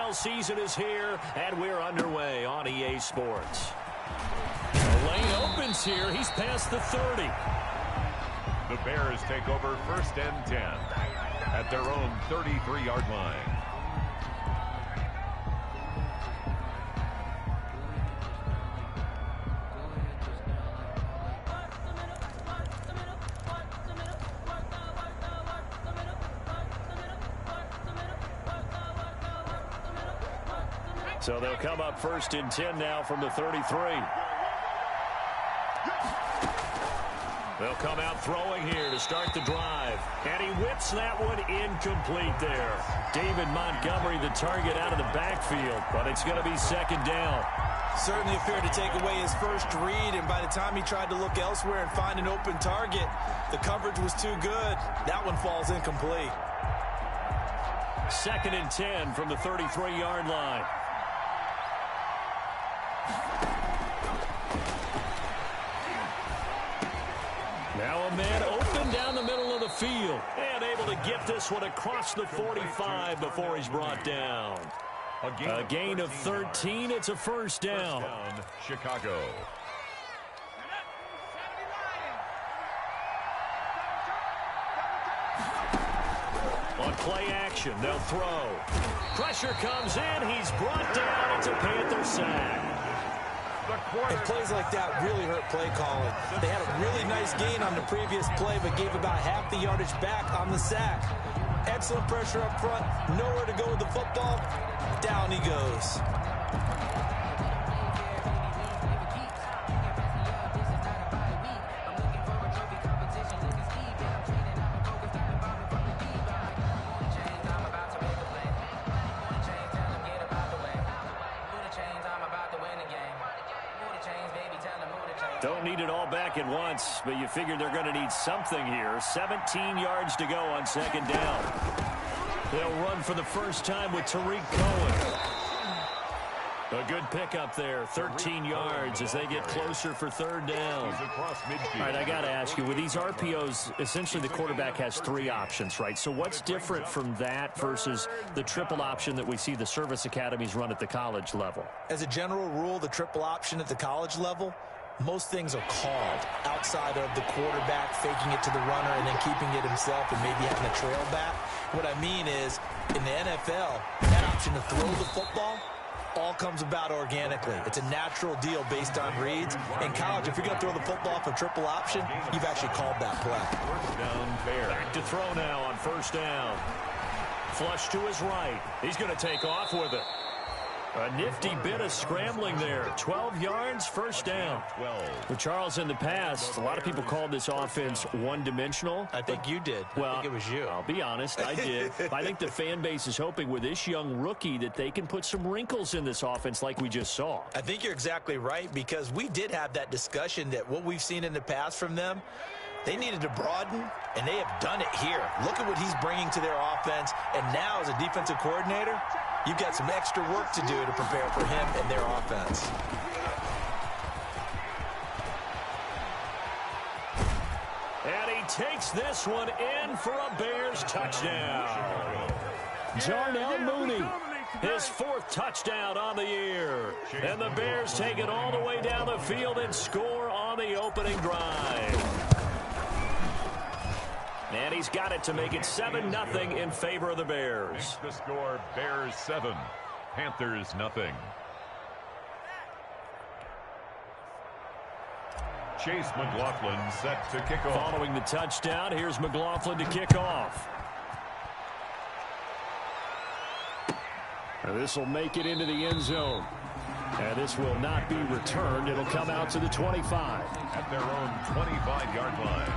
NFL season is here, and we're underway on EA Sports. The lane opens here. He's past the 30. The Bears take over 1st and 10 at their own 33-yard line. So they'll come up 1st and 10 now from the 33. They'll come out throwing here to start the drive. And he whips that one incomplete there. David Montgomery, the target out of the backfield, but it's going to be 2nd down. Certainly appeared to take away his first read, and by the time he tried to look elsewhere and find an open target, the coverage was too good. That one falls incomplete. 2nd and 10 from the 33-yard line. Now a man open down the middle of the field and able to get this one across the 45 before he's brought down. A gain of 13. It's a 1st down. Chicago. On play action, they'll throw. Pressure comes in. He's brought down. It's a Panther sack. And plays like that really hurt play calling. They had a really nice gain on the previous play, but gave about half the yardage back on the sack. Excellent pressure up front. Nowhere to go with the football. Down he goes. Don't need it all back at once, but you figure they're going to need something here. 17 yards to go on 2nd down. They'll run for the first time with Tariq Cohen. A good pickup there, 13 yards as they get closer for 3rd down. All right, I got to ask you, with these RPOs, essentially the quarterback has 3 options, right? So what's different from that versus the triple option that we see the service academies run at the college level? As a general rule, the triple option at the college level, most things are called outside of the quarterback faking it to the runner and then keeping it himself and maybe having a trail back. What I mean is, in the NFL, that option to throw the football all comes about organically. It's a natural deal based on reads. In college, if you're going to throw the football for triple option, you've actually called that play. 1st down, Bears. Back to throw now on 1st down. Flush to his right. He's going to take off with it. A nifty bit of scrambling there. 12 yards, 1st down. 12. With Charles in the past, a lot of people called this offense one-dimensional. I think you did. Well, I think it was you. I'll be honest, I did. I think the fan base is hoping with this young rookie that they can put some wrinkles in this offense like we just saw. I think you're exactly right, because we did have that discussion that what we've seen in the past from them, they needed to broaden, and they have done it here. Look at what he's bringing to their offense, and now as a defensive coordinator, you've got some extra work to do to prepare for him and their offense. And he takes this one in for a Bears touchdown. Darnell Mooney, his 4th touchdown on the year. And the Bears take it all the way down the field and score on the opening drive. And he's got it to make it 7-0 in favor of the Bears. The score, Bears 7, Panthers nothing. Chase McLaughlin set to kick off. Following the touchdown, here's McLaughlin to kick off. And this will make it into the end zone. And this will not be returned. It'll come out to the 25. At their own 25-yard line.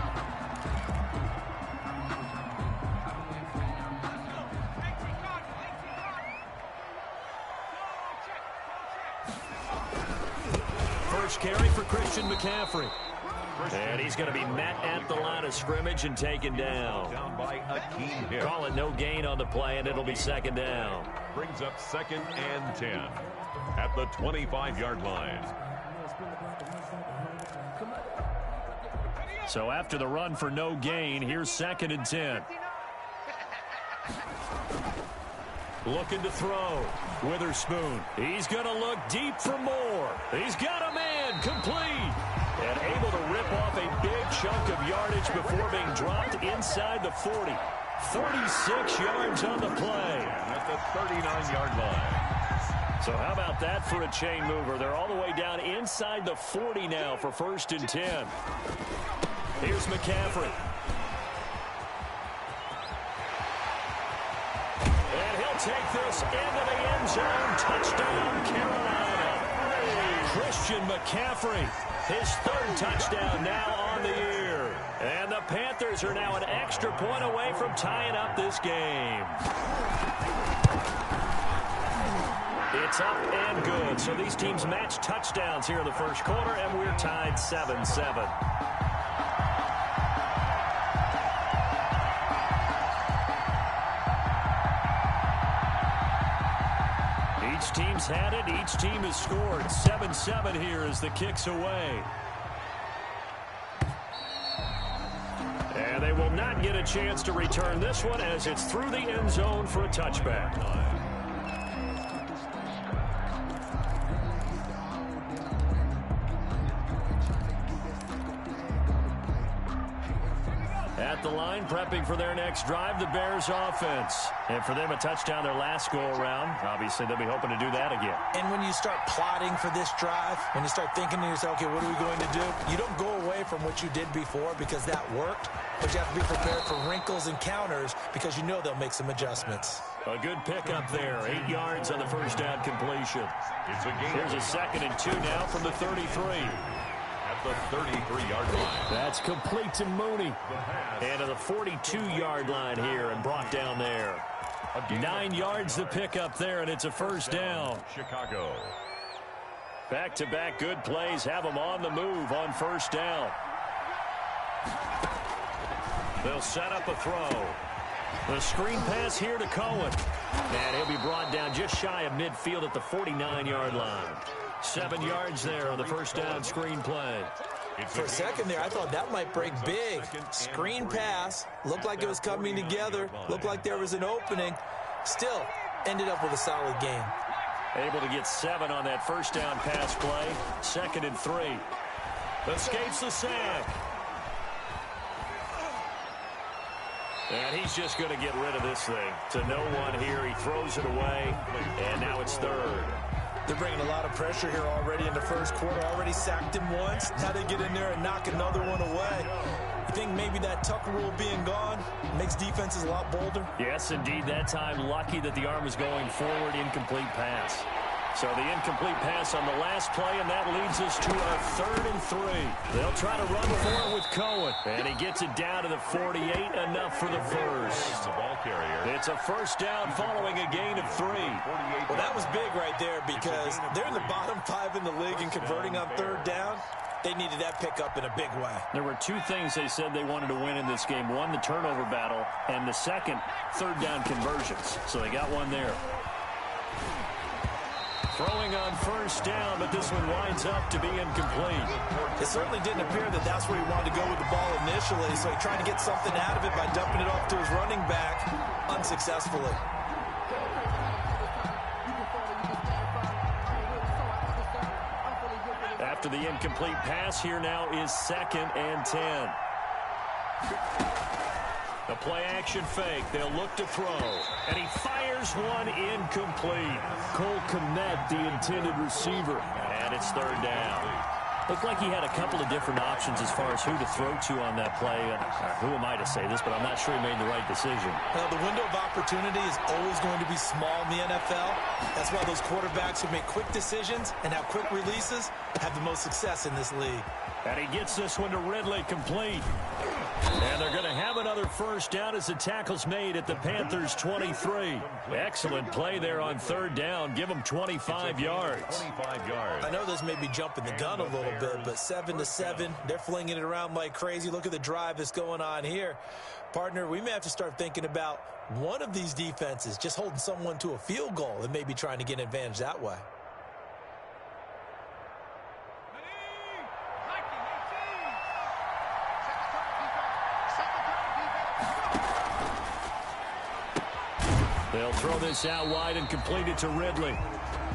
First carry for Christian McCaffrey. And he's going to be met at the line of scrimmage and taken down. Down by Akeem Hicks. Call it no gain on the play, and it'll be 2nd down. Brings up 2nd and 10 at the 25-yard line. So after the run for no gain, here's 2nd and 10. Looking to throw. Witherspoon. He's going to look deep for more. He's got a man. Complete. And able to rip off a big chunk of yardage before being dropped inside the 40. 36 yards on the play. At the 39-yard line. So how about that for a chain mover? They're all the way down inside the 40 now for 1st and 10. Here's McCaffrey. And he'll take this into the end zone. Touchdown, Carolina. Christian McCaffrey, his 3rd touchdown now on the year. And the Panthers are now an extra point away from tying up this game. It's up and good. So these teams match touchdowns here in the 1st quarter, and we're tied 7-7. Each team's had it. Each team has scored. 7-7 here as the kick's away. And they will not get a chance to return this one as it's through the end zone for a touchback. At the line, prepping for their next drive, the Bears offense. And for them, a touchdown their last go-around. Obviously, they'll be hoping to do that again. And when you start plotting for this drive, when you start thinking to yourself, okay, what are we going to do? You don't go away from what you did before because that worked, but you have to be prepared for wrinkles and counters because you know they'll make some adjustments. A good pickup there. 8 yards on the 1st down completion. Here's a 2nd and 2 now from the 33. The 33-yard line. That's complete to Mooney. And to the 42-yard line here and brought down there. 9 yards to pick up there, and it's a 1st down. Chicago. Back-to-back good plays have them on the move on 1st down. They'll set up a throw. The screen pass here to Cohen. And he'll be brought down just shy of midfield at the 49-yard line. 7 yards there on the 1st down screen play. For a second there, I thought that might break big. Screen pass. Looked like it was coming together. Looked like there was an opening. Still, ended up with a solid game. Able to get 7 on that 1st down pass play. 2nd and 3. Escapes the sack. And he's just going to get rid of this thing. To no one here. He throws it away. And now it's 3rd. They're bringing a lot of pressure here already in the 1st quarter. Already sacked him once. Now they get in there and knock another one away. You think maybe that Tucker rule being gone makes defenses a lot bolder? Yes, indeed. That time, lucky that the arm was going forward. Incomplete pass. So the incomplete pass on the last play, and that leads us to our 3rd and 3. They'll try to run for it with Cohen. And he gets it down to the 48, enough for the first. The ball carrier. It's a 1st down following a gain of 3. Well, that was big right there because they're in the bottom 5 in the league and converting on 3rd down. They needed that pickup in a big way. There were 2 things they said they wanted to win in this game. One, the turnover battle, and the second, 3rd down conversions. So they got one there. Throwing on 1st down, but this one winds up to be incomplete. It certainly didn't appear that that's where he wanted to go with the ball initially, so he tried to get something out of it by dumping it off to his running back unsuccessfully. After the incomplete pass, here now is 2nd and 10. The play-action fake. They'll look to throw. And he fires one incomplete. Cole Kmet, the intended receiver. And it's 3rd down. Looked like he had a couple of different options as far as who to throw to on that play. Who am I to say this, but I'm not sure he made the right decision. Well, the window of opportunity is always going to be small in the NFL. That's why those quarterbacks who make quick decisions and have quick releases have the most success in this league. And he gets this one to Ridley, complete. And they're going to have another 1st down as the tackle's made at the Panthers' 23. Excellent play there on 3rd down. Give them 25 yards. 25 yards. I know this may be jumping the gun a little bit, but 7-7, they're flinging it around like crazy. Look at the drive that's going on here. Partner, we may have to start thinking about one of these defenses just holding someone to a field goal and maybe trying to get an advantage that way. They'll throw this out wide and complete it to Ridley.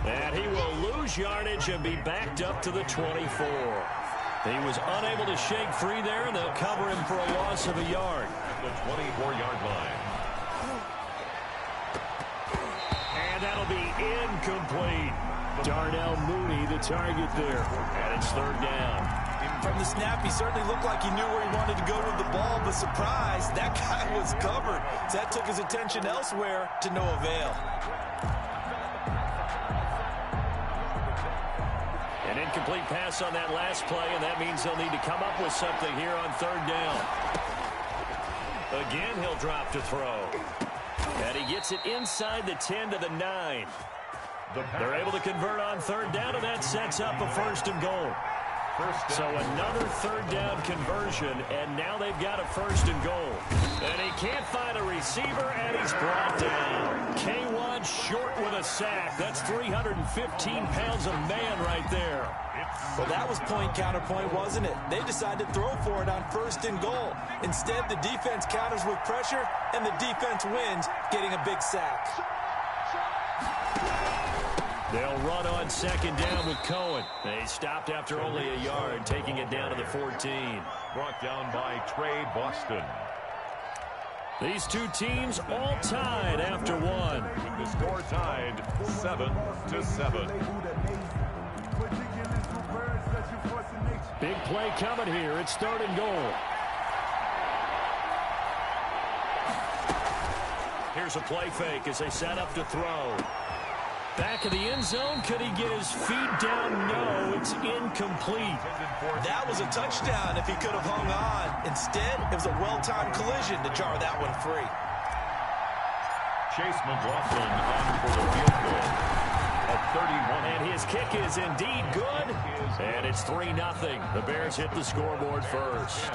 And he will lose yardage and be backed up to the 24. He was unable to shake free there, and they'll cover him for a loss of a yard. The 24-yard line. And that'll be incomplete. Darnell Mooney, the target there. And it's third down. From the snap, he certainly looked like he knew where he wanted to go with the ball, but surprise, that guy was covered. So that took his attention elsewhere to no avail. An incomplete pass on that last play, and that means they'll need to come up with something here on third down. Again, he'll drop to throw. And he gets it inside the 10 to the 9. They're able to convert on third down, and that sets up a first and goal. So another third down conversion, and now they've got a first and goal. And he can't find a receiver, and he's brought down. K1 short with a sack. That's 315 pounds of man right there. Well, that was point counterpoint, wasn't it? They decided to throw for it on first and goal. Instead, the defense counters with pressure, and the defense wins, getting a big sack. They'll run on second down with Cohen. They stopped after only a yard, taking it down to the 14. Brought down by Trey Boston. These two teams all tied after one. The score tied 7-7. Big play coming here. It's third and goal. Here's a play fake as they set up to throw. Back of the end zone. Could he get his feet down? No, it's incomplete. That was a touchdown if he could have hung on. Instead, it was a well-timed collision to jar that one free. Chase McLaughlin on for the field goal. A 31. And his kick is indeed good. And it's 3-0. The Bears hit the scoreboard first.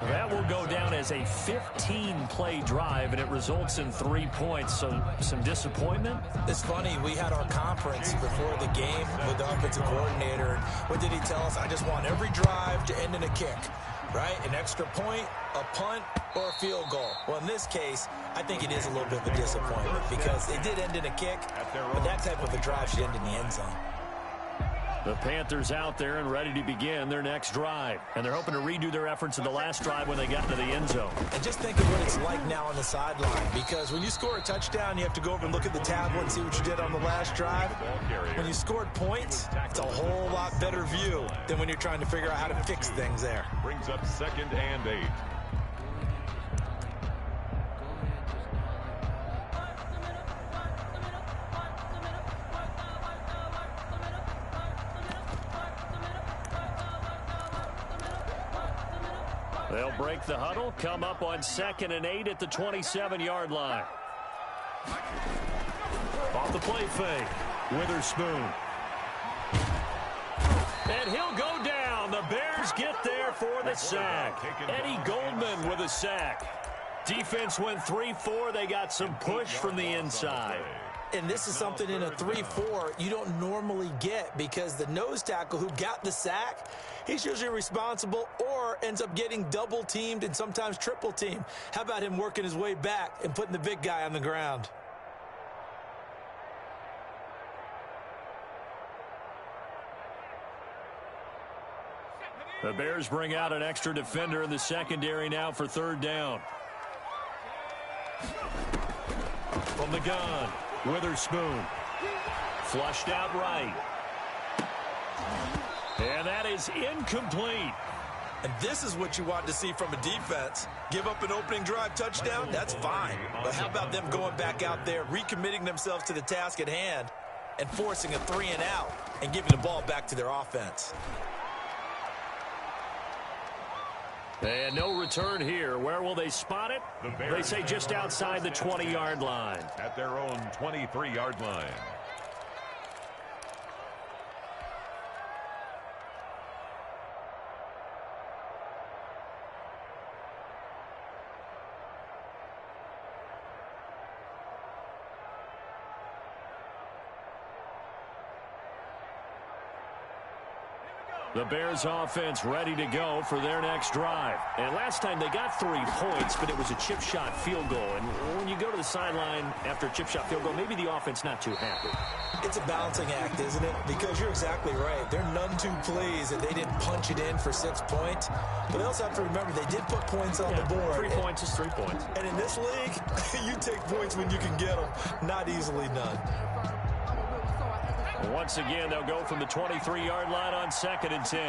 That will go down as a 15-play drive, and it results in 3 points. So some disappointment? It's funny. We had our conference before the game with the offensive coordinator. And what did he tell us? I just want every drive to end in a kick, right? An extra point, a punt, or a field goal. Well, in this case, I think it is a little bit of a disappointment because it did end in a kick, but that type of a drive should end in the end zone. The Panthers out there and ready to begin their next drive. And they're hoping to redo their efforts in the last drive when they got into the end zone. And just think of what it's like now on the sideline. Because when you score a touchdown, you have to go over and look at the tablet and see what you did on the last drive. When you scored points, it's a whole lot better view than when you're trying to figure out how to fix things there. Brings up 2nd and 8. They'll break the huddle, come up on 2nd and 8 at the 27-yard line. Off the play fake, Witherspoon. And he'll go down. The Bears get there for the sack. Eddie Goldman with a sack. Defense went 3-4. They got some push from the inside. And this is something in a 3-4 you don't normally get because the nose tackle who got the sack, he's usually responsible or ends up getting double teamed and sometimes triple teamed. How about him working his way back and putting the big guy on the ground? The Bears bring out an extra defender in the secondary now for third down. From the gun, Witherspoon. Flushed out right. And that is incomplete. And this is what you want to see from a defense. Give up an opening drive touchdown, that's fine. But how about them going back out there, recommitting themselves to the task at hand, and forcing a 3 and out and giving the ball back to their offense? And no return here. Where will they spot it? They say just outside the 20-yard line. At their own 23-yard line. The Bears offense ready to go for their next drive. And last time they got 3 points, but it was a chip shot field goal. And when you go to the sideline after a chip shot field goal, maybe the offense not too happy. It's a balancing act, isn't it? Because you're exactly right. They're none too pleased that they didn't punch it in for 6 points. But they also have to remember they did put points on the board. 3 points is 3 points. And in this league, you take points when you can get them. Not easily done. Once again, they'll go from the 23-yard line on 2nd and 10.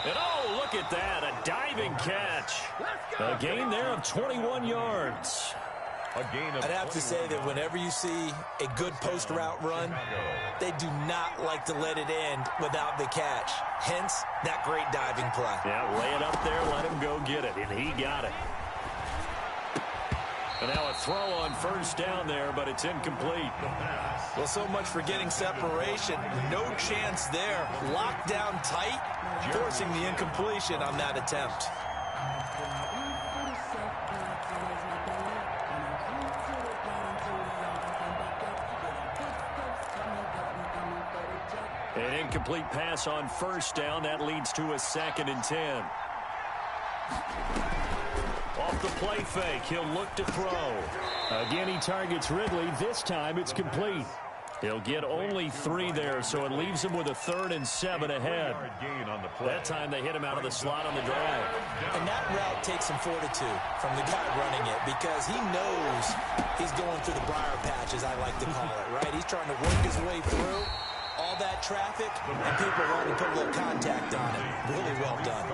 And oh, look at that, a diving catch. A gain there of 21 yards. I'd have to say that whenever you see a good post route run, they do not like to let it end without the catch. Hence, that great diving play. Yeah, lay it up there, let him go get it, and he got it. And now a throw on 1st down there, but it's incomplete. Well, so much for getting separation. No chance there. Locked down tight, forcing the incompletion on that attempt. An incomplete pass on 1st down. That leads to a 2nd and 10. Off the play fake, he'll look to throw. Again, he targets Ridley. This time it's complete. He'll get only 3 there, so it leaves him with a 3rd and 7 ahead. That time they hit him out of the slot on the drive. And that route takes some fortitude from the guy running it because he knows he's going through the briar patch, as I like to call it, right? He's trying to work his way through all that traffic, and people want to put a little contact on it. Really well done.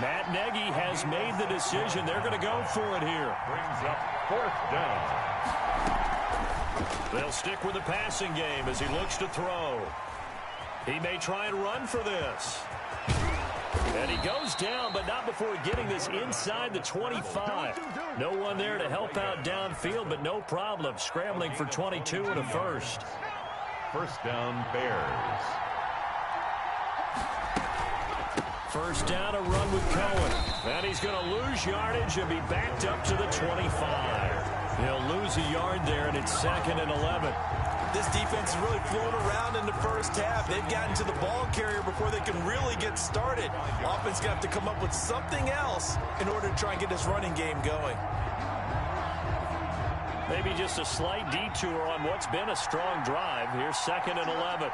Matt Nagy has made the decision. They're going to go for it here. Brings up 4th down. They'll stick with the passing game as he looks to throw. He may try and run for this. And he goes down, but not before getting this inside the 25. No one there to help out downfield, but no problem. Scrambling for 22 and a 1st. 1st down, Bears. 1st down, a run with Cohen. And he's going to lose yardage and be backed up to the 25. He'll lose a yard there, and it's 2nd and 11. This defense is really flown around in the 1st half. They've gotten to the ball carrier before they can really get started. Offense going to have to come up with something else in order to try and get this running game going. Maybe just a slight detour on what's been a strong drive. Here's 2nd and 11.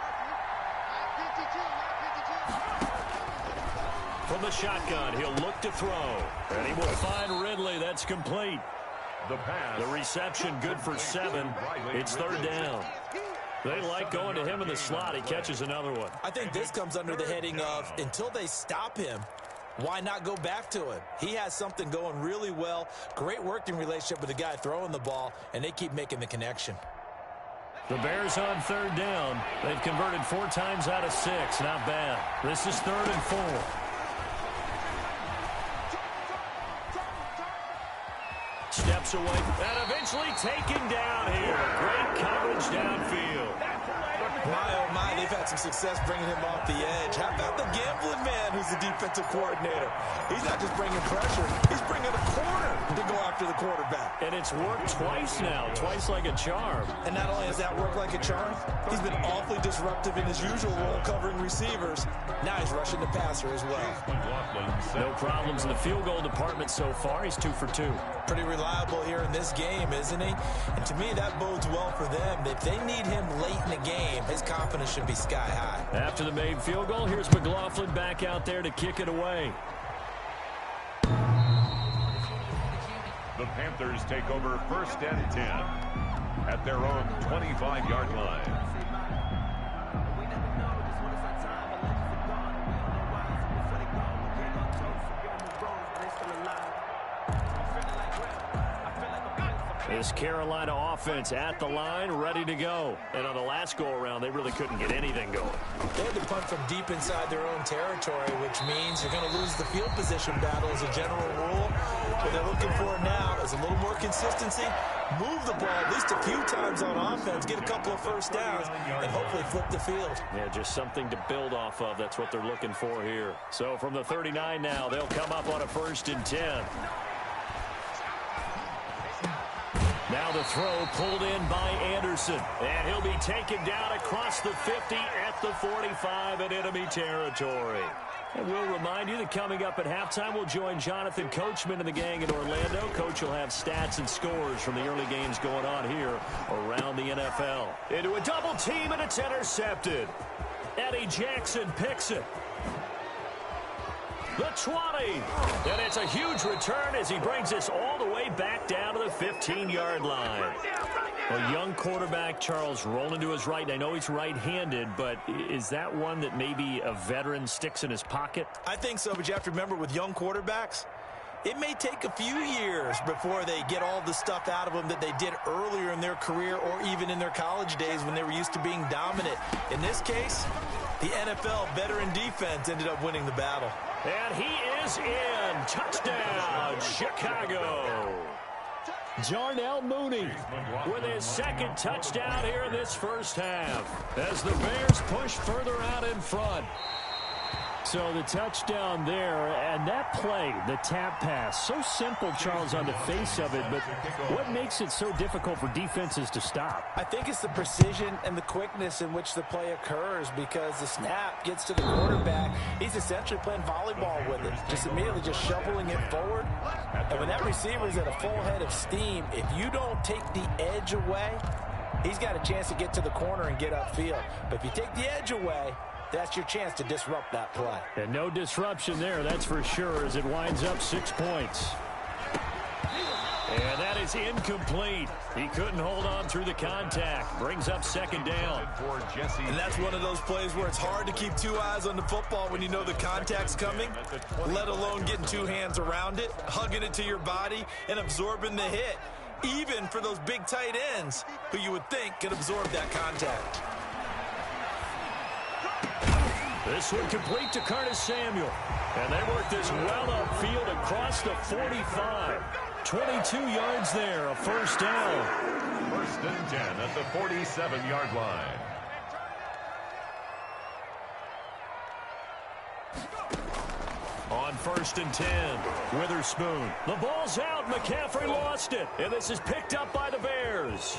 From the shotgun, he'll look to throw. And he will find Ridley. That's complete. The reception good for 7. It's 3rd down. They like going to him in the slot. He catches another one. I think this comes under the heading of until they stop him, why not go back to him? He has something going really well. Great working relationship with the guy throwing the ball, and they keep making the connection. The Bears on 3rd down. They've converted 4 times out of 6. Not bad. This is 3rd and 4. Steps away and eventually taken down here. Great coverage downfield. My, oh my, they've had some success bringing him off the edge. How about the gambling man who's the defensive coordinator? He's not just bringing pressure. He's bringing a corner to go after the quarterback. And it's worked twice now, twice like a charm. And not only has that worked like a charm, he's been awfully disruptive in his usual role covering receivers. Now he's rushing the passer as well. No problems in the field goal department so far. He's 2 for 2. Pretty reliable here in this game, isn't he? And to me, that bodes well for them. If they need him late in the game, his confidence should be sky high. After the made field goal, here's McLaughlin back out there to kick it away. The Panthers take over 1st and 10 at their own 25-yard line. This Carolina offense at the line, ready to go. And on the last go-around, they really couldn't get anything going. They had to punt from deep inside their own territory, which means you're going to lose the field position battle as a general rule. What they're looking for now is a little more consistency, move the ball at least a few times on offense, get a couple of 1st downs, and hopefully flip the field. Yeah, just something to build off of. That's what they're looking for here. So from the 39 now, they'll come up on a 1st and 10. Now the throw pulled in by Anderson. And he'll be taken down across the 50 at the 45 in enemy territory. And we'll remind you that coming up at halftime, we'll join Jonathan Coachman and the gang in Orlando. Coach will have stats and scores from the early games going on here around the NFL. Into a double team, and it's intercepted. Eddie Jackson picks it. The 20. And it's a huge return as he brings us all the way back down to the 15-yard line. A young quarterback, Charles, rolling to his right. And I know he's right-handed, but is that one that maybe a veteran sticks in his pocket? I think so, but you have to remember with young quarterbacks, it may take a few years before they get all the stuff out of them that they did earlier in their career or even in their college days when they were used to being dominant. In this case, the NFL veteran defense ended up winning the battle. And he is in. Touchdown, Chicago. Jarnell Mooney with his second touchdown here in this first half as the Bears push further out in front. So the touchdown there, and that play, the tap pass, so simple, Charles, on the face of it, but what makes it so difficult for defenses to stop? I think it's the precision and the quickness in which the play occurs, because the snap gets to the quarterback. He's essentially playing volleyball with it, just immediately just shoveling it forward. And when that receiver's at a full head of steam, if you don't take the edge away, he's got a chance to get to the corner and get upfield. But if you take the edge away, that's your chance to disrupt that play. And no disruption there, that's for sure, as it winds up 6 points. And that is incomplete. He couldn't hold on through the contact. Brings up second down. And that's one of those plays where it's hard to keep two eyes on the football when you know the contact's coming, let alone getting two hands around it, hugging it to your body, and absorbing the hit, even for those big tight ends who you would think could absorb that contact. This one complete to Curtis Samuel. And they work this well upfield across the 45. 22 yards there, a first down. 1st and 10 at the 47-yard line. On 1st and 10, Witherspoon. The ball's out. McCaffrey lost it. And this is picked up by the Bears.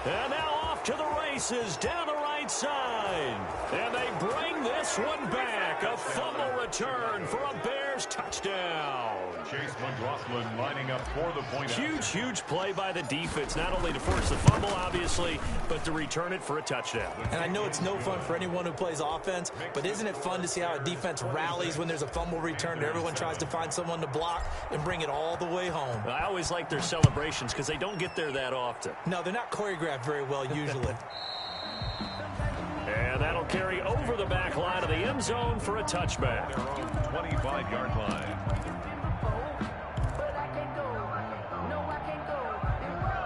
And now off to the races down the right side. And they bring this one back. A fumble return for a Bears touchdown. Chase McLaughlin lining up for the point. Huge play by the defense, not only to force the fumble, obviously, but to return it for a touchdown. And I know it's no fun for anyone who plays offense, but isn't it fun to see how a defense rallies when there's a fumble return and everyone tries to find someone to block and bring it all the way home? I always like their celebrations because they don't get there that often. No, they're not choreographed very well usually. And that'll carry over the back line of the end zone for a touchback. Their own 25-yard line.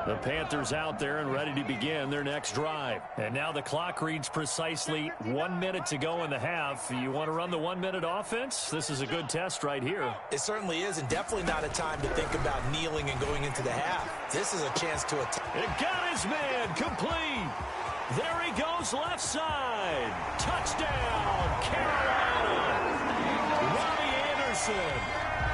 The Panthers out there and ready to begin their next drive. And now the clock reads precisely 1 minute to go in the half. You want to run the 1 minute offense? This is a good test right here. It certainly is, and definitely not a time to think about kneeling and going into the half. This is a chance to attack. It got his man complete. There he goes left side. Touchdown, Carolina. Robbie Anderson.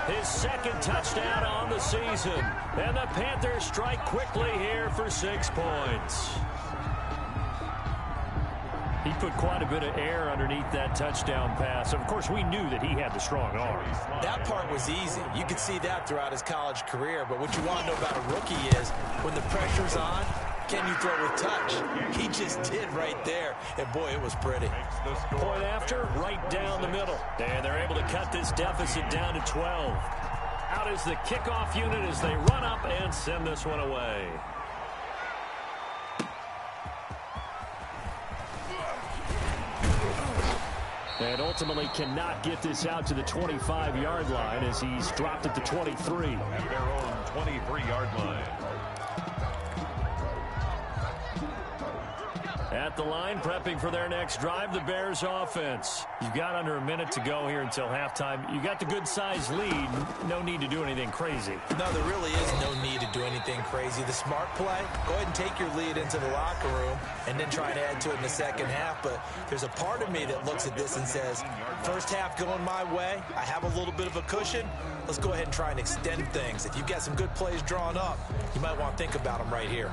His second touchdown on the season. And the Panthers strike quickly here for 6 points. He put quite a bit of air underneath that touchdown pass. Of course, we knew that he had the strong arm. That part was easy. You could see that throughout his college career. But what you want to know about a rookie is when the pressure's on, can you throw with touch? He just did right there. And, boy, it was pretty. Point after, right down the middle. And they're able to cut this deficit down to 12. Out is the kickoff unit as they run up and send this one away. And ultimately cannot get this out to the 25-yard line as he's dropped at the 23. At their own 23-yard line. At the line, prepping for their next drive, the Bears offense. You've got under a minute to go here until halftime. You got the good-sized lead. No need to do anything crazy. No, there really is no need to do anything crazy. The smart play, go ahead and take your lead into the locker room and then try and add to it in the second half. But there's a part of me that looks at this and says, first half going my way, I have a little bit of a cushion. Let's go ahead and try and extend things. If you've got some good plays drawn up, you might want to think about them right here.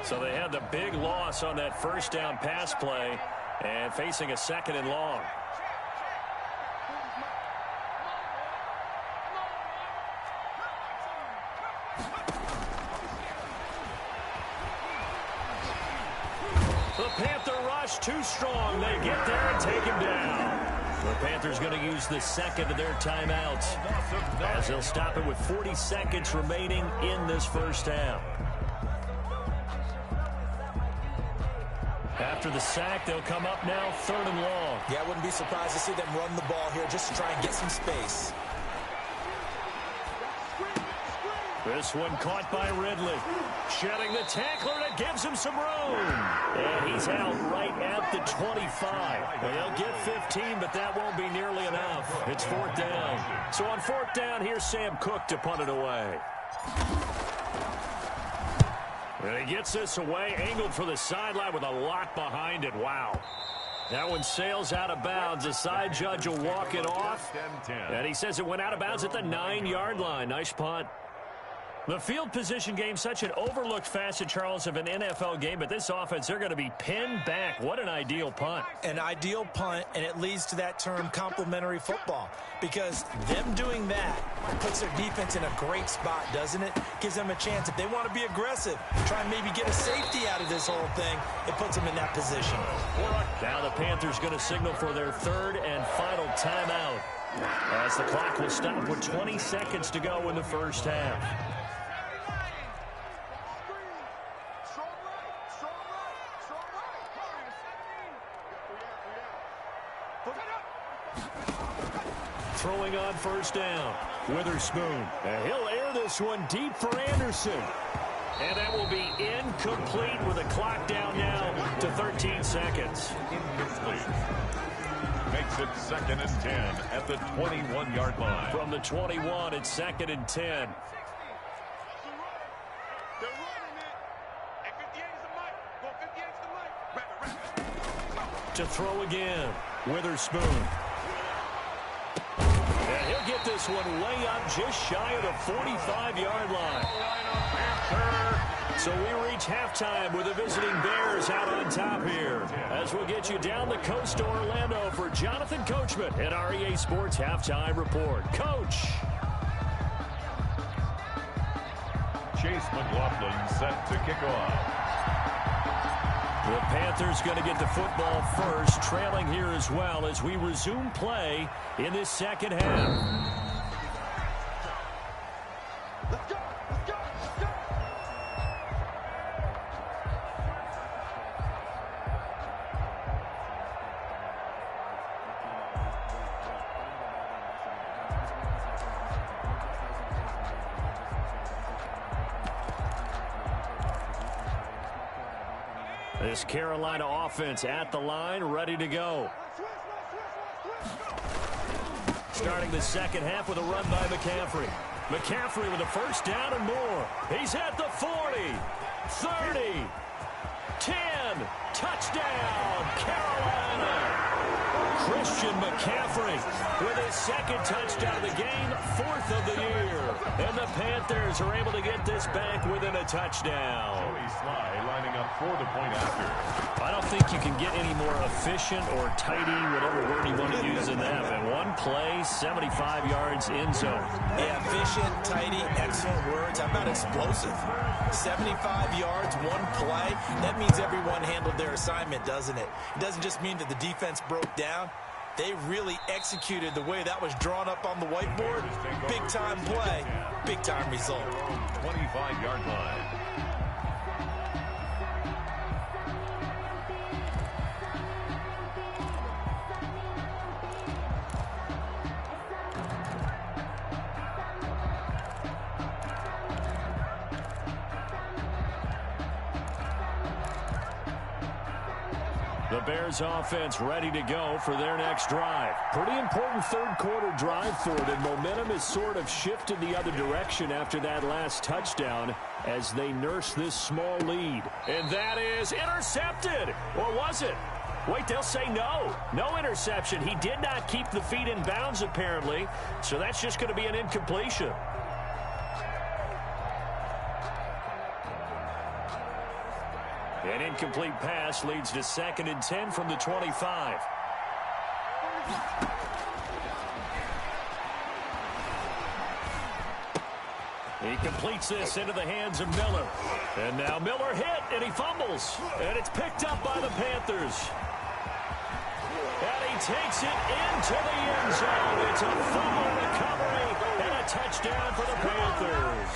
So they had the big loss on that first down pass play and facing a second and long. The Panther rush too strong. They get there and take him down. The Panthers going to use the second of their timeouts as they'll stop it with 40 seconds remaining in this first half. After the sack, they'll come up now, third and long. Yeah, I wouldn't be surprised to see them run the ball here just to try and get some space. This one caught by Ridley. Shedding the tackler that gives him some room. And he's out right at the 25. Well, they'll get 15, but that won't be nearly enough. It's fourth down. So on fourth down, here's Sam Cook to punt it away. And he gets this away, angled for the sideline with a lot behind it. Wow. That one sails out of bounds. The side judge will walk it off. And he says it went out of bounds at the 9-yard line. Nice punt. The field position game, such an overlooked facet, Charles, of an NFL game. But this offense, they're going to be pinned back. What an ideal punt. An ideal punt, and it leads to that term complementary football. Because them doing that puts their defense in a great spot, doesn't it? Gives them a chance. If they want to be aggressive, try and maybe get a safety out of this whole thing, it puts them in that position. Now the Panthers going to signal for their third and final timeout, as the clock will stop with 20 seconds to go in the first half. Throwing on first down, Witherspoon. And he'll air this one deep for Anderson. And that will be incomplete with a clock down now to 13 seconds. Makes it second and 10 at the 21-yard line. From the 21, it's second and 10. To throw again, Witherspoon. And he'll get this one way up just shy of the 45-yard line. So we reach halftime with the visiting Bears out on top here. As we'll get you down the coast to Orlando for Jonathan Coachman at our EA Sports Halftime Report. Coach. Chase McLaughlin set to kick off. The Panthers going to get the football first, trailing here as well as we resume play in this second half. Let's go! Let's go! Let's go! This Carolina offense at the line, ready to go. Starting the second half with a run by McCaffrey. McCaffrey with a first down and more. He's at the 40, 30, 10, touchdown, Carolina. Christian McCaffrey with his second touchdown of the game, fourth of the year. And the Panthers are able to get this back within a touchdown. Joey Sly lining up for the point after. I don't think you can get any more efficient or tidy, whatever word you want to use in that. And one play, 75 yards in zone. Yeah, efficient, tidy, excellent words. How about explosive? 75 yards, one play. That means everyone handled their assignment, doesn't it? It doesn't just mean that the defense broke down. They really executed the way that was drawn up on the whiteboard. Big-time play, big-time result. 25-yard line. The Bears offense ready to go for their next drive. Pretty important third-quarter drive for them. Momentum has sort of shifted the other direction after that last touchdown as they nurse this small lead. And that is intercepted. Or was it? Wait, they'll say no. No interception. He did not keep the feet in bounds, apparently. So that's just going to be an incompletion. An incomplete pass leads to 2nd and 10 from the 25. He completes this into the hands of Miller. And now Miller hit, and he fumbles. And it's picked up by the Panthers. And he takes it into the end zone. It's a fumble recovery and a touchdown for the Panthers.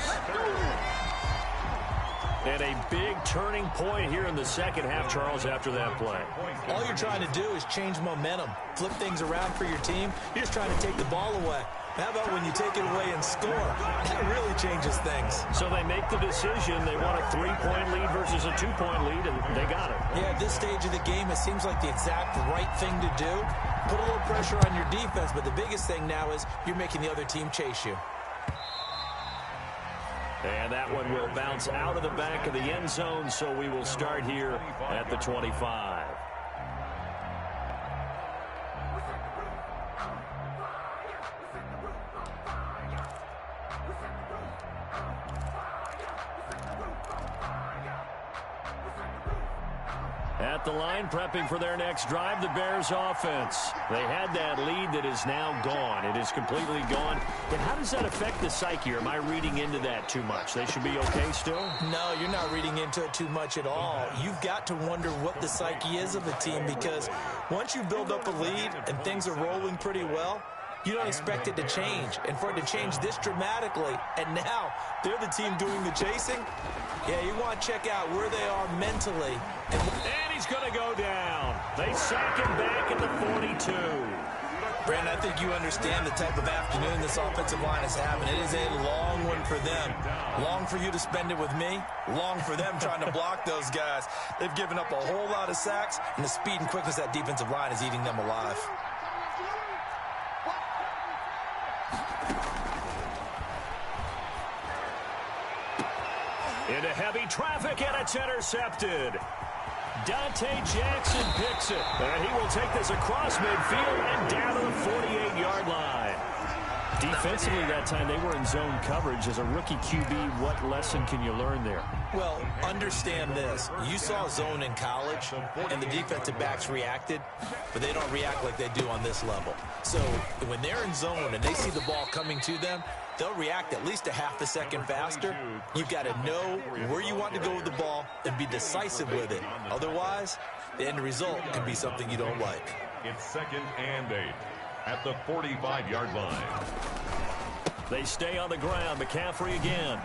And a big turning point here in the second half, Charles, after that play. All you're trying to do is change momentum, flip things around for your team. You're just trying to take the ball away. How about when you take it away and score? That really changes things. So they make the decision. They want a 3-point lead versus a 2-point lead, and they got it. Yeah, at this stage of the game, it seems like the exact right thing to do. Put a little pressure on your defense, but the biggest thing now is you're making the other team chase you. And that one will bounce out of the back of the end zone, so we will start here at the 25. At the line, prepping for their next drive, the Bears offense. They had that lead that is now gone. It is completely gone. And how does that affect the psyche? Or am I reading into that too much? They should be okay still? No, you're not reading into it too much at all. You've got to wonder what the psyche is of a team, because once you build up a lead and things are rolling pretty well, you don't expect it to change. And for it to change this dramatically, and now they're the team doing the chasing, yeah, you want to check out where they are mentally. And he's going to go down. They sack him back at the 42. Brandon, I think you understand the type of afternoon this offensive line is having. It is a long one for them. Long for you to spend it with me. Long for them trying to block those guys. They've given up a whole lot of sacks, and the speed and quickness of that defensive line is eating them alive. Into heavy traffic, and it's intercepted. Dante Jackson picks it, and he will take this across midfield and down to the 48-yard line. Defensively that time, they were in zone coverage. As a rookie QB, what lesson can you learn there? Well, understand this. You saw zone in college, and the defensive backs reacted, but they don't react like they do on this level. So when they're in zone and they see the ball coming to them, they'll react at least a half a second faster. You've got to know where you want to go with the ball and be decisive with it. Otherwise, the end result can be something you don't like. It's 2nd and 8 at the 45-yard line. They stay on the ground. McCaffrey again.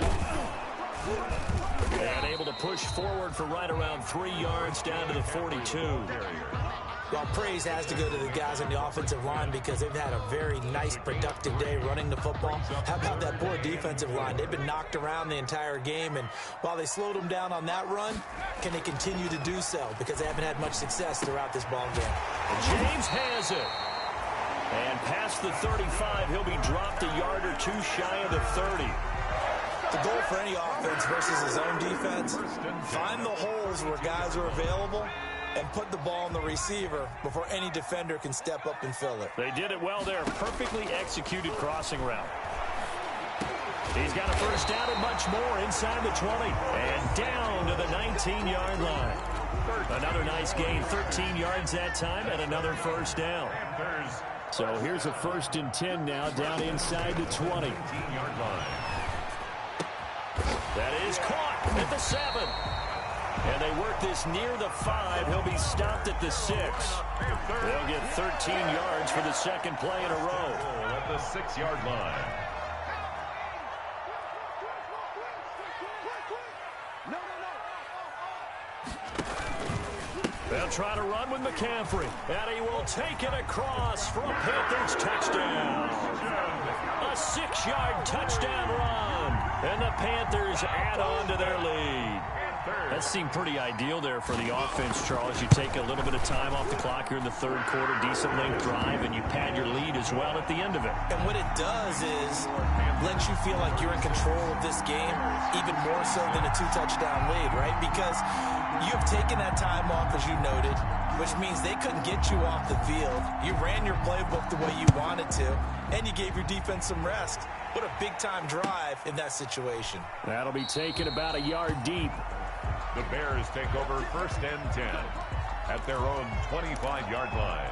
And able to push forward for right around 3 yards down to the 42. Well, praise has to go to the guys on the offensive line because they've had a very nice, productive day running the football. How about that poor defensive line? They've been knocked around the entire game, and while they slowed them down on that run, can they continue to do so? Because they haven't had much success throughout this ball game. James has it. And past the 35, he'll be dropped a yard or two shy of the 30. The goal for any offense versus his own defense, find the holes where guys are available and put the ball on the receiver before any defender can step up and fill it. They did it well there. Perfectly executed crossing route. He's got a first down and much more inside the 20. And down to the 19-yard line. Another nice gain, 13 yards that time, and another first down. So here's a 1st and 10 now, down inside the 20. That is caught at the 7. And they work this near the 5. He'll be stopped at the 6. They'll get 13 yards for the second play in a row. At the 6-yard line. They'll try to run with McCaffrey, and he will take it across for a Panthers touchdown. A 6-yard touchdown run, and the Panthers add on to their lead. That seemed pretty ideal there for the offense, Charles. You take a little bit of time off the clock here in the third quarter, decent length drive, and you pad your lead as well at the end of it. And what it does is let you feel like you're in control of this game, even more so than a 2-touchdown lead, right? Because you've taken that time off, as you noted, which means they couldn't get you off the field. You ran your playbook the way you wanted to, and you gave your defense some rest. What a big-time drive in that situation. That'll be taken about a yard deep. The Bears take over 1st and 10 at their own 25-yard line.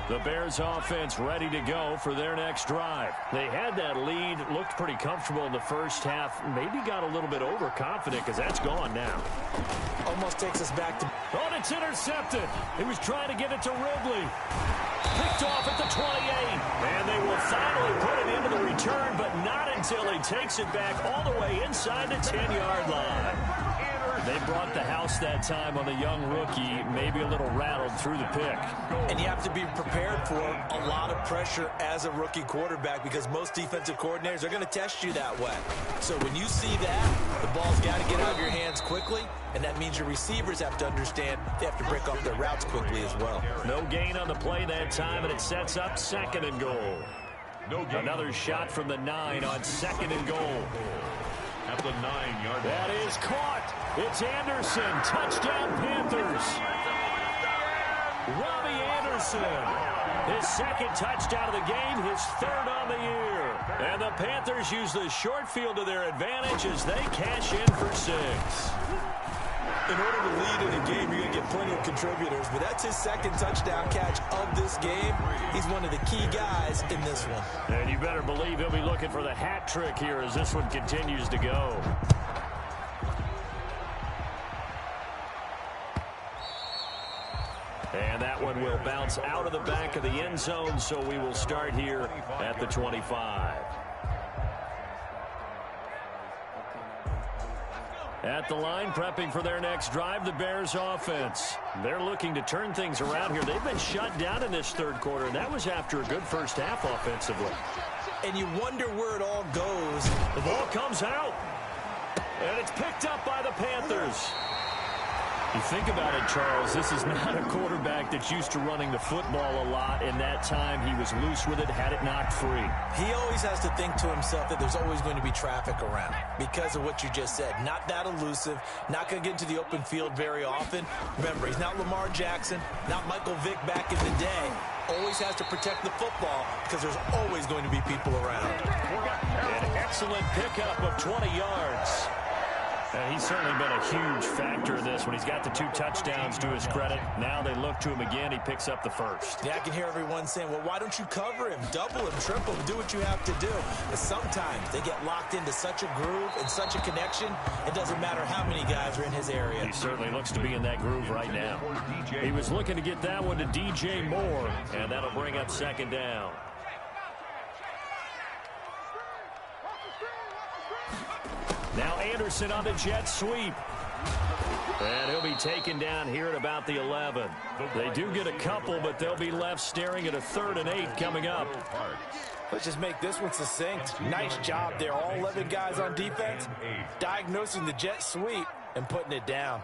The Bears offense ready to go for their next drive. They had that lead, looked pretty comfortable in the first half, maybe got a little bit overconfident because that's gone now. Almost takes us back to... Oh, and it's intercepted. He was trying to get it to Ridley. Picked off at the 28. And they will finally put it into the return, but not until he takes it back all the way inside the 10-yard line. They brought the house that time on the young rookie, maybe a little rattled through the pick. And you have to be prepared for a lot of pressure as a rookie quarterback because most defensive coordinators are going to test you that way. So when you see that, the ball's got to get out of your hands quickly, and that means your receivers have to understand they have to break off their routes quickly as well. No gain on the play that time, and it sets up 2nd and goal. Another shot from the 9 on 2nd and goal. At the 9-yard line. That is caught. It's Anderson. Touchdown, Panthers. Robbie Anderson. His 2nd touchdown of the game, his 3rd on the year. And the Panthers use the short field to their advantage as they cash in for 6. In order to lead in a game, you're going to get plenty of contributors, but that's his 2nd touchdown catch of this game. He's one of the key guys in this one. And you better believe he'll be looking for the hat trick here as this one continues to go. And that one will bounce out of the back of the end zone, so we will start here at the 25. At the line, prepping for their next drive, the Bears offense. They're looking to turn things around here. They've been shut down in this third quarter, and that was after a good first half offensively. And you wonder where it all goes. The ball comes out, and it's picked up by the Panthers. You think about it, Charles, this is not a quarterback that's used to running the football a lot. In that time, he was loose with it, had it knocked free. He always has to think to himself that there's always going to be traffic around because of what you just said. Not that elusive, not going to get into the open field very often. Remember, he's not Lamar Jackson, not Michael Vick back in the day. Always has to protect the football because there's always going to be people around. An excellent pickup of 20 yards. And he's certainly been a huge factor in this when he's got the 2 touchdowns to his credit. Now they look to him again. He picks up the 1st. Yeah, I can hear everyone saying, well, why don't you cover him, double him, triple him, do what you have to do. But sometimes they get locked into such a groove and such a connection, it doesn't matter how many guys are in his area. He certainly looks to be in that groove right now. He was looking to get that one to DJ Moore, and that'll bring up 2nd down. Now Anderson on the jet sweep. And he'll be taken down here at about the 11. They do get a couple, but they'll be left staring at a 3rd and 8 coming up. Let's just make this one succinct. Nice job there. All 11 guys on defense diagnosing the jet sweep and putting it down.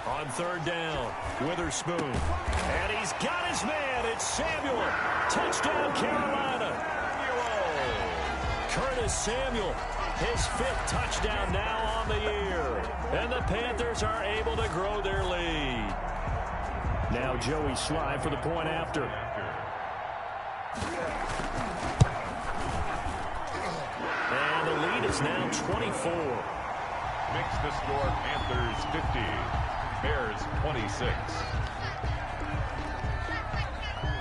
On 3rd down, Witherspoon. And he's got his man. It's Samuel. Touchdown, Carolina. Curtis Samuel, his 5th touchdown now on the year. And the Panthers are able to grow their lead. Now Joey Sly for the point after. And the lead is now 24. Makes the score Panthers 50, Bears 26.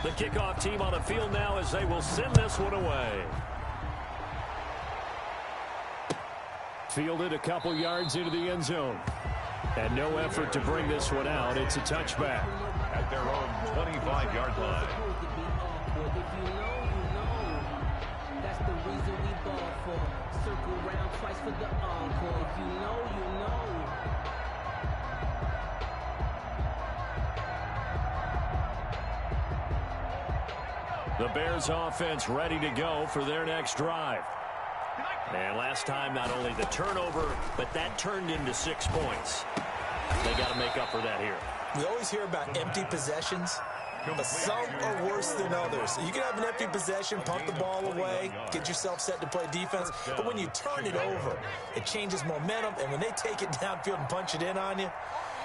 The kickoff team on the field now as they will send this one away. Fielded a couple yards into the end zone. And no effort to bring this one out. It's a touchback. At their own 25-yard line. If you know, that's the reason we ball for. Circle round twice for the encore. If you know, you know. The Bears offense ready to go for their next drive. And last time, not only the turnover, but that turned into 6 points. They got to make up for that here. We always hear about empty possessions, but some are worse than others. You can have an empty possession, pump the ball away, get yourself set to play defense, but when you turn it over, it changes momentum, and when they take it downfield and punch it in on you,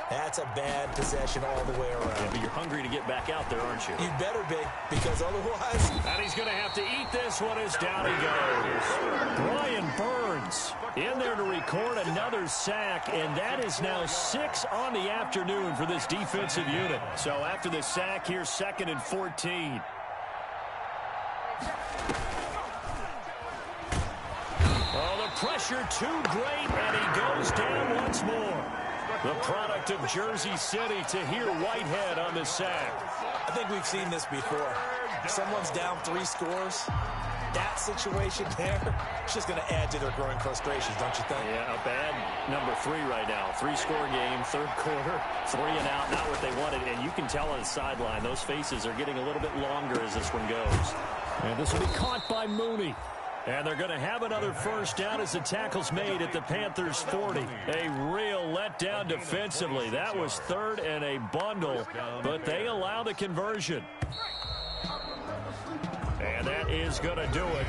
that's a bad possession all the way around. Yeah, but you're hungry to get back out there, aren't you? You better be, because otherwise... And he's going to have to eat this one as down he goes. Brian Burns in there to record another sack, and that is now 6 on the afternoon for this defensive unit. So after the sack, here's 2nd and 14. Oh, the pressure too great, and he goes down once more. The product of Jersey City to hear Whitehead on the sack. I think we've seen this before. Someone's down 3 scores. That situation there, it's just going to add to their growing frustrations, don't you think? Yeah, a bad number 3 right now. 3-score game, 3rd quarter, 3 and out, not what they wanted. And you can tell on the sideline, those faces are getting a little bit longer as this one goes. And this will be caught by Mooney. And they're going to have another first down as the tackle's made at the Panthers 40. A real letdown defensively. That was 3rd and a bundle, but they allow the conversion. And that is going to do it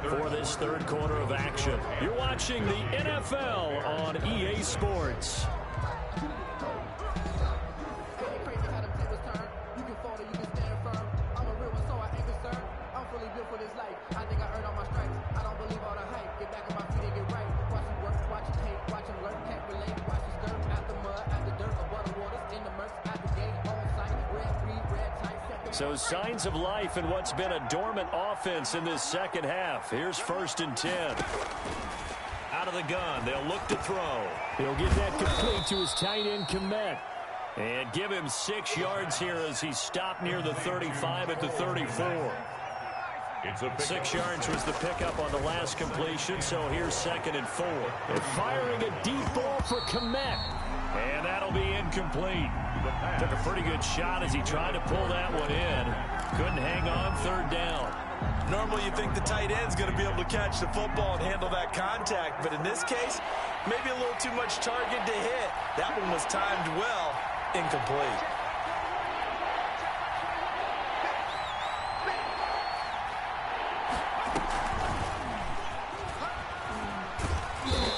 for this 3rd quarter of action. You're watching the NFL on EA Sports. So signs of life in what's been a dormant offense in this second half. Here's 1st and 10. Out of the gun, they'll look to throw. He'll get that complete to his tight end, Komet. And give him 6 yards here as he's stopped near the 35 at the 34. 6 yards was the pickup on the last completion, so here's 2nd and 4. They're firing a deep ball for Komet. And that'll be incomplete. Took a pretty good shot as he tried to pull that one in. Couldn't hang on 3rd down. Normally you think the tight end's going to be able to catch the football and handle that contact, but in this case, maybe a little too much target to hit. That one was timed well, incomplete.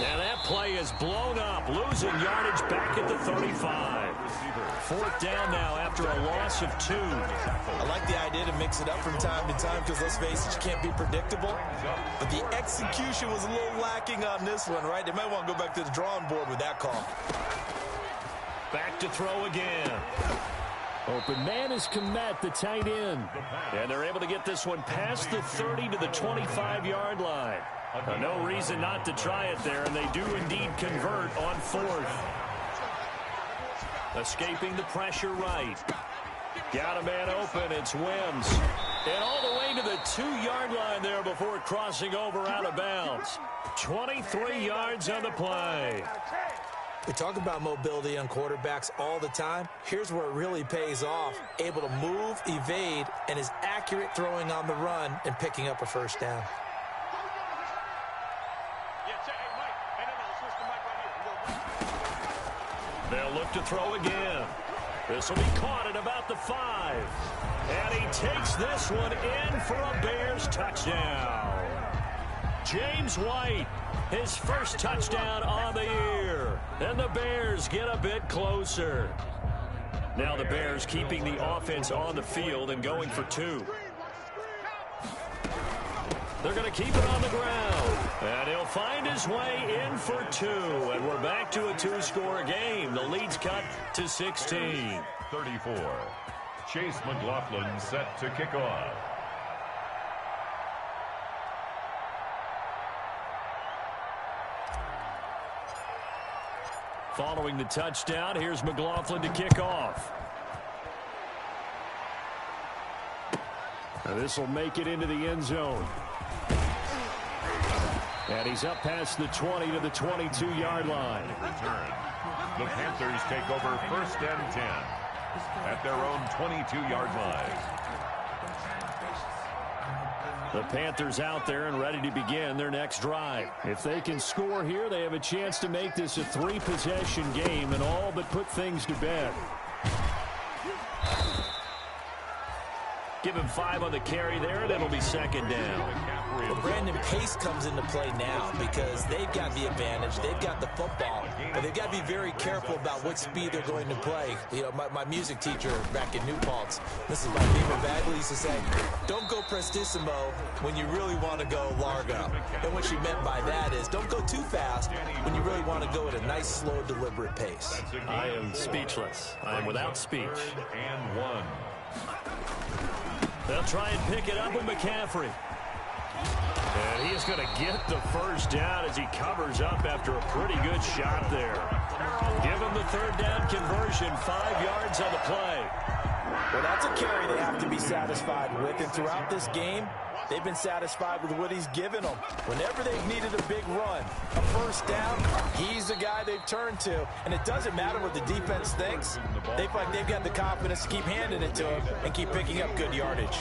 And that play is blown up, losing yardage back at the 35. 4th down now after a loss of 2. I like the idea to mix it up from time to time because, let's face it, you can't be predictable. But the execution was a little lacking on this one, right? They might want to go back to the drawing board with that call. Back to throw again. Open man is Komet, the tight end. And they're able to get this one past the 30 to the 25-yard line. No reason not to try it there, and they do indeed convert on 4th. Escaping the pressure right. Got a man open, it's Wims. And all the way to the 2-yard line there before crossing over out of bounds. 23 yards on the play. We talk about mobility on quarterbacks all the time. Here's where it really pays off. Able to move, evade, and is accurate throwing on the run and picking up a first down. They'll look to throw again. This will be caught at about the 5. And he takes this one in for a Bears touchdown. James White, his first touchdown on the year. And the Bears get a bit closer. Now the Bears keeping the offense on the field and going for 2. They're going to keep it on the ground. And he'll find his way in for 2. And we're back to a 2-score game. The lead's cut to 16. 34. Chase McLaughlin set to kick off. Following the touchdown, here's McLaughlin to kick off. Now this will make it into the end zone. And he's up past the 20 to the 22-yard line. Return. The Panthers take over 1st and 10 at their own 22-yard line. The Panthers out there and ready to begin their next drive. If they can score here, they have a chance to make this a 3-possession game and all but put things to bed. Give him 5 on the carry there, and it'll be second down. Well, Brandon, pace comes into play now because they've got the advantage. They've got the football, but they've got to be very careful about what speed they're going to play. You know, my music teacher back in New Paltz, this is my favorite Bagley, used to say, don't go prestissimo when you really want to go largo. And what she meant by that is don't go too fast when you really want to go at a nice, slow, deliberate pace. I am speechless. I am without speech. And 1. They'll try and pick it up with McCaffrey. And he is going to get the first down as he covers up after a pretty good shot there. Give him the third down conversion, 5 yards on the play. Well, that's a carry they have to be satisfied with. And throughout this game, they've been satisfied with what he's given them. Whenever they've needed a big run, a first down, he's the guy they've turned to. And it doesn't matter what the defense thinks. They feel like they've got the confidence to keep handing it to him and keep picking up good yardage.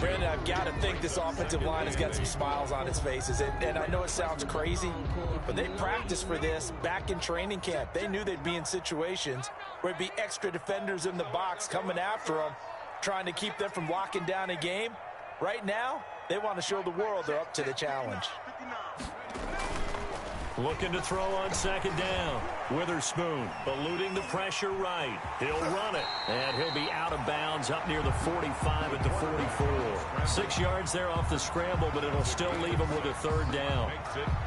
Brandon, I've got to think this offensive line has got some smiles on its faces. And I know it sounds crazy, but they practiced for this back in training camp. They knew they'd be in situations where it'd be extra defenders in the box coming after them, trying to keep them from locking down a game. Right now, they want to show the world they're up to the challenge. Looking to throw on second down. Witherspoon eluding the pressure right. He'll run it, and he'll be out of bounds up near the 45 at the 44. 6 yards there off the scramble, but it'll still leave him with a third down.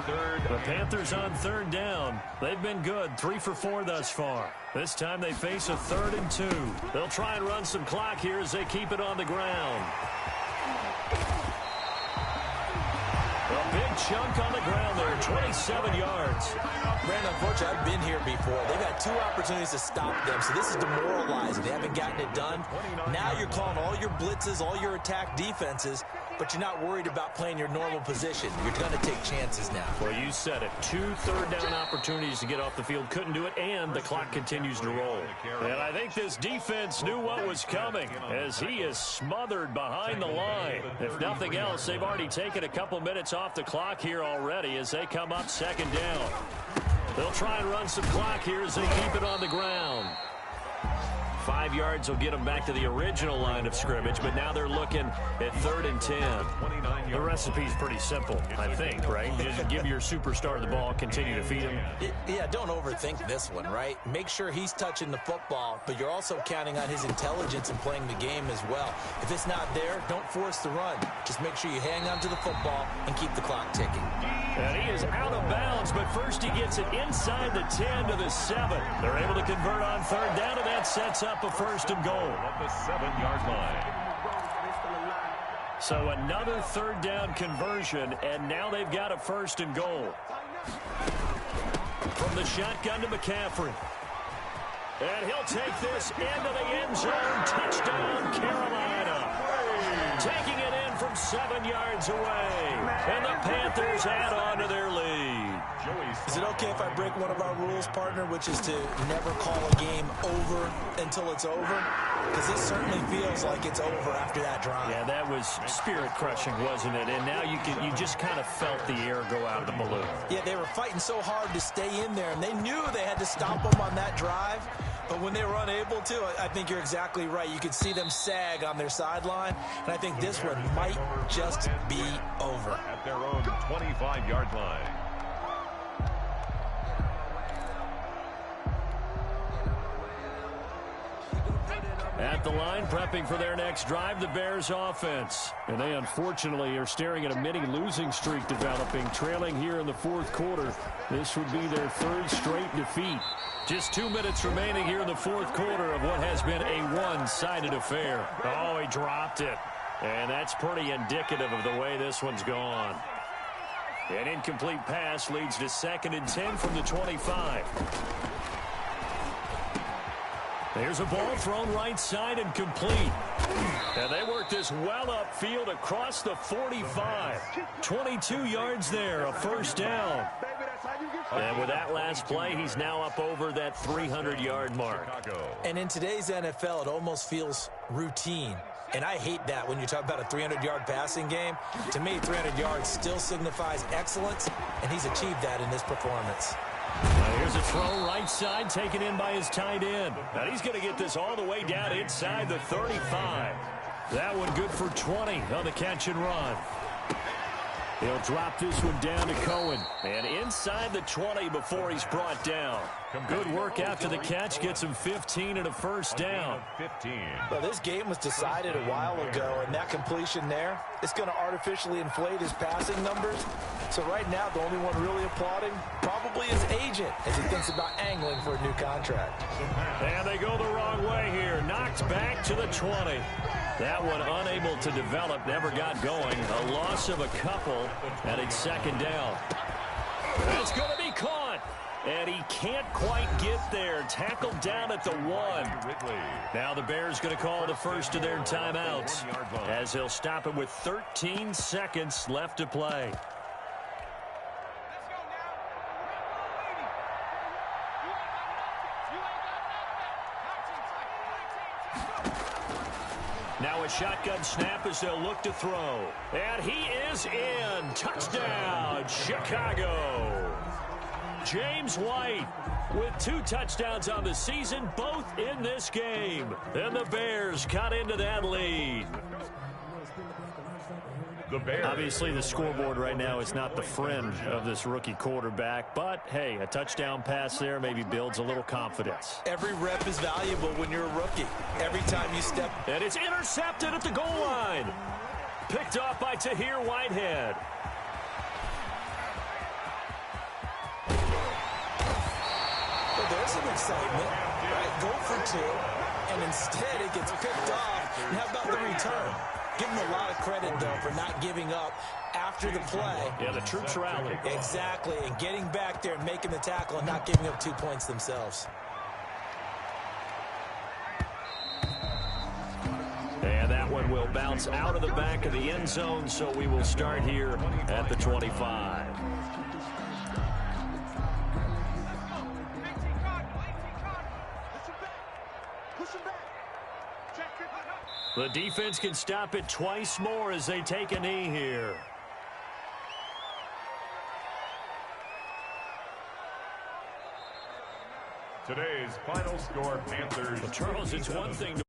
The Panthers on third down. They've been good, 3 for 4 thus far. This time they face a 3rd and 2. They'll try and run some clock here as they keep it on the ground. A big chunk on the ground there, 27 yards. Brandon, unfortunately, I've been here before. They've had 2 opportunities to stop them, so this is demoralizing. They haven't gotten it done. Now you're calling all your blitzes, all your attack defenses, but you're not worried about playing your normal position. You're going to take chances now. Well, you said it. 2 third-down opportunities to get off the field. Couldn't do it, and the clock continues to roll. And I think this defense knew what was coming as he is smothered behind the line. If nothing else, they've already taken a couple minutes off the clock here already as they come up second down. They'll try and run some clock here as they keep it on the ground. 5 yards will get them back to the original line of scrimmage, but now they're looking at 3rd and 10. The recipe's pretty simple, I think, right? Just give your superstar the ball, continue to feed him. Yeah, don't overthink this one, right? Make sure he's touching the football, but you're also counting on his intelligence in playing the game as well. If it's not there, don't force the run. Just make sure you hang on to the football and keep the clock ticking. And he is out of bounds, but first he gets it inside the 10 to the 7. They're able to convert on third down, and that sets up a 1st and goal. At the 7-yard line. So another third down conversion, and now they've got a 1st and goal. From the shotgun to McCaffrey. And he'll take this into the end zone. Touchdown, Carolina. Taking it in from 7 yards away. And the Panthers add on to their lead. Is it okay if I break one of our rules, partner, which is to never call a game over until it's over? Because this certainly feels like it's over after that drive. Yeah, that was spirit-crushing, wasn't it? And now you just kind of felt the air go out of the balloon. Yeah, they were fighting so hard to stay in there, and they knew they had to stop them on that drive. But when they were unable to, I think you're exactly right. You could see them sag on their sideline, and I think this one might just be over. At their own 25-yard line. At the line, prepping for their next drive, the Bears offense. And they unfortunately are staring at a mini losing streak developing, trailing here in the 4th quarter. This would be their 3rd straight defeat. Just 2 minutes remaining here in the 4th quarter of what has been a one-sided affair. Oh, he dropped it. And that's pretty indicative of the way this one's gone. An incomplete pass leads to 2nd and 10 from the 25. There's a ball thrown right side and complete. And they work this well upfield across the 45. 22 yards there, a 1st down. And with that last play, he's now up over that 300-yard mark. And in today's NFL, it almost feels routine. And I hate that when you talk about a 300-yard passing game. To me, 300 yards still signifies excellence, and he's achieved that in this performance. Here's a throw right side, taken in by his tight end. Now he's going to get this all the way down inside the 35. That one good for 20 on the catch and run. He'll drop this one down to Cohen. And inside the 20 before he's brought down. Good work after the catch. Gets him 15 and a first down. Well, this game was decided a while ago, and that completion there is going to artificially inflate his passing numbers. So right now, the only one really applauding probably his agent as he thinks about angling for a new contract. And they go the wrong way here. Knocked back to the 20. That one unable to develop, never got going. A loss of a couple, and it's second down. It's going to be caught, and he can't quite get there. Tackled down at the 1. Now the Bears going to call the first of their timeouts as he'll stop it with 13 seconds left to play. Now a shotgun snap as they'll look to throw. And he is in. Touchdown, Chicago. James White with 2 touchdowns on the season, both in this game. And the Bears cut into that lead. Obviously, the scoreboard right now is not the friend of this rookie quarterback, but, hey, a touchdown pass there maybe builds a little confidence. Every rep is valuable when you're a rookie. Every time you step. And it's intercepted at the goal line. Picked off by Tahir Whitehead. Well, there's some excitement, right? Go for 2, and instead it gets picked off. And how about the return? Give him a lot of credit, though, for not giving up after the play. Yeah, the troops rallied. Exactly, and getting back there and making the tackle and not giving up 2 points themselves. And that one will bounce out of the back of the end zone, so we will start here at the 25. The defense can stop it twice more as they take a knee here. Today's final score, Panthers. Well, Charles, it's one thing to